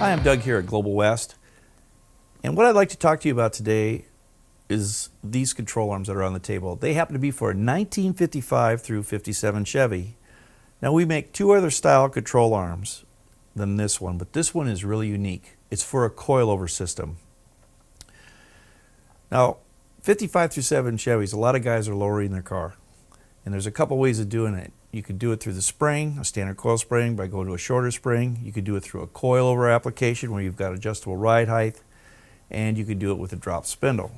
Hi, I'm Doug here at Global West, and what I'd like to talk to you about today is these control arms that are on the table. They happen to be for a 1955 through 57 Chevy. Now we make two other style control arms than this one, but this one is really unique. It's for a coilover system. Now 55 through 7 Chevys, a lot of guys are lowering their car, and there's a couple ways of doing it. You could do it through the spring, a standard coil spring, by going to a shorter spring. You could do it through a coilover application where you've got adjustable ride height, and you could do it with a drop spindle.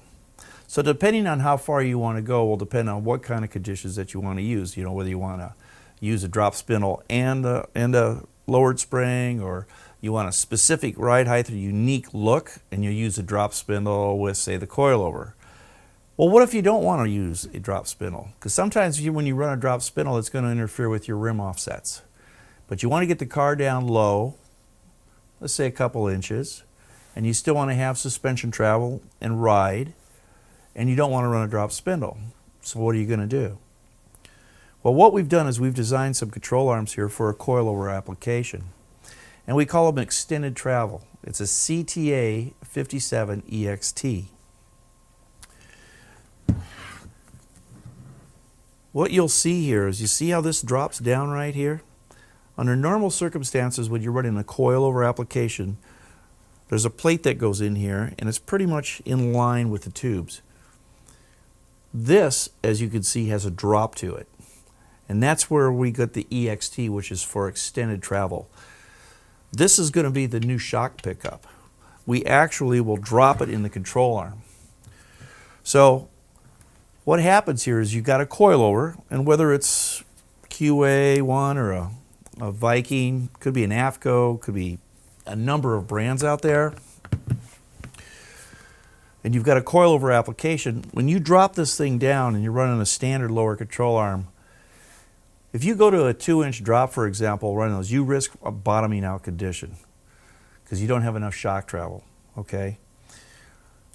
So depending on how far you want to go will depend on what kind of conditions that you want to use. You know, whether you want to use a drop spindle and a lowered spring, or you want a specific ride height or unique look, and you use a drop spindle with, say, the coilover. Well, what if you don't want to use a drop spindle? Because sometimes when you run a drop spindle, it's going to interfere with your rim offsets. But you want to get the car down low, let's say a couple inches, and you still want to have suspension travel and ride, and you don't want to run a drop spindle. So what are you going to do? Well, what we've done is we've designed some control arms here for a coilover application, and we call them extended travel. It's a CTA 57 EXT. What you'll see here is, you see how this drops down right here? Under normal circumstances, when you're running a coilover application, there's a plate that goes in here, and it's pretty much in line with the tubes. This, as you can see, has a drop to it, and that's where we got the EXT, which is for extended travel. This is going to be the new shock pickup. We actually will drop it in the control arm. So what happens here is you've got a coilover, and whether it's QA1 or a Viking, could be an AFCO, could be a number of brands out there, and you've got a coilover application. When you drop this thing down and you're running a standard lower control arm, if you go to a 2-inch drop, for example, running those, you risk a bottoming out condition because you don't have enough shock travel, okay?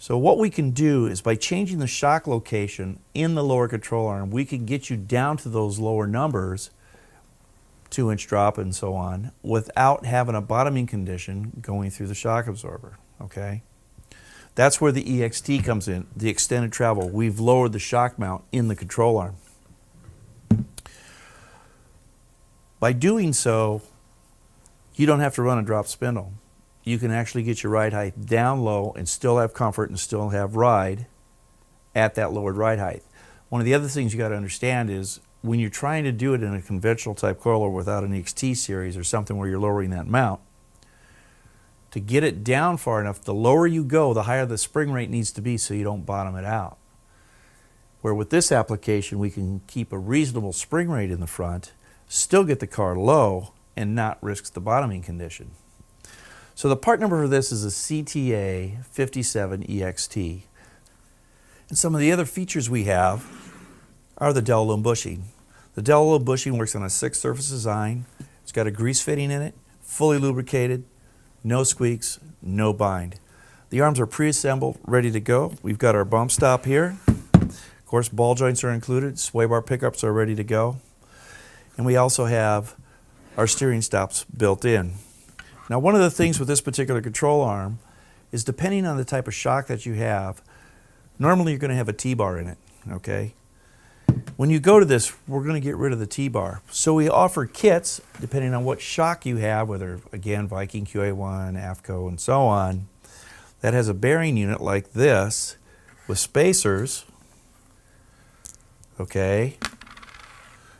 So what we can do is, by changing the shock location in the lower control arm, we can get you down to those lower numbers, 2-inch drop and so on, without having a bottoming condition going through the shock absorber, okay? That's where the EXT comes in, the extended travel. We've lowered the shock mount in the control arm. By doing so, you don't have to run a drop spindle. You can actually get your ride height down low and still have comfort and still have ride at that lowered ride height. One of the other things you got to understand is, when you're trying to do it in a conventional type coilover without an EXT series or something where you're lowering that mount, to get it down far enough, the lower you go, the higher the spring rate needs to be so you don't bottom it out. Where with this application, we can keep a reasonable spring rate in the front, still get the car low, and not risk the bottoming condition. So the part number for this is a CTA 57 EXT. And some of the other features we have are the del-a-lum bushing. The del-a-lum bushing works on a 6-surface design. It's got a grease fitting in it, fully lubricated, no squeaks, no bind. The arms are pre-assembled, ready to go. We've got our bump stop here. Of course, ball joints are included. Sway bar pickups are ready to go. And we also have our steering stops built in. Now, one of the things with this particular control arm is, depending on the type of shock that you have, normally you're going to have a T-bar in it, okay? When you go to this, we're going to get rid of the T-bar. So we offer kits, depending on what shock you have, whether, again, Viking, QA1, AFCO, and so on, that has a bearing unit like this with spacers, okay,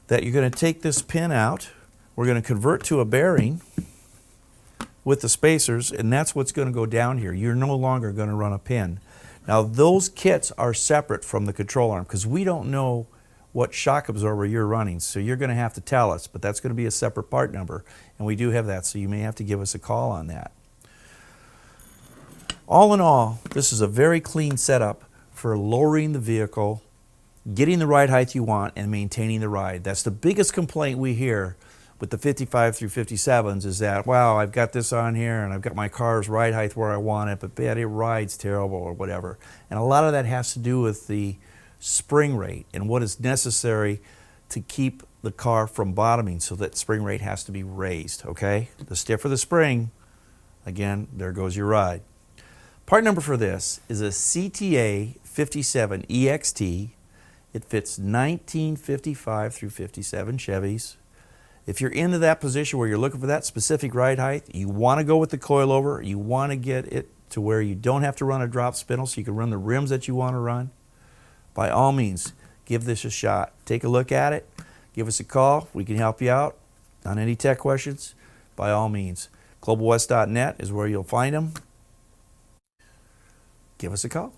that you're going to take this pin out. We're going to convert to a bearing with the spacers, and that's what's going to go down here. You're no longer going to run a pin. Now, those kits are separate from the control arm because we don't know what shock absorber you're running, so you're going to have to tell us, but that's going to be a separate part number, and we do have that, so you may have to give us a call on that. All in all, this is a very clean setup for lowering the vehicle, getting the ride height you want, and maintaining the ride. That's the biggest complaint we hear with the 55 through 57s, is that, wow, I've got this on here and I've got my car's ride height where I want it, but man, it rides terrible or whatever. And a lot of that has to do with the spring rate and what is necessary to keep the car from bottoming, so that spring rate has to be raised, okay? The stiffer the spring, Again, there goes your ride. Part number for this is a CTA 57 EXT. It fits 1955 through 57 Chevys. If you're into that position where you're looking for that specific ride height, you want to go with the coilover, you want to get it to where you don't have to run a drop spindle so you can run the rims that you want to run, by all means, give this a shot. Take a look at it, give us a call, we can help you out on any tech questions, by all means. globalwest.net is where you'll find them. Give us a call.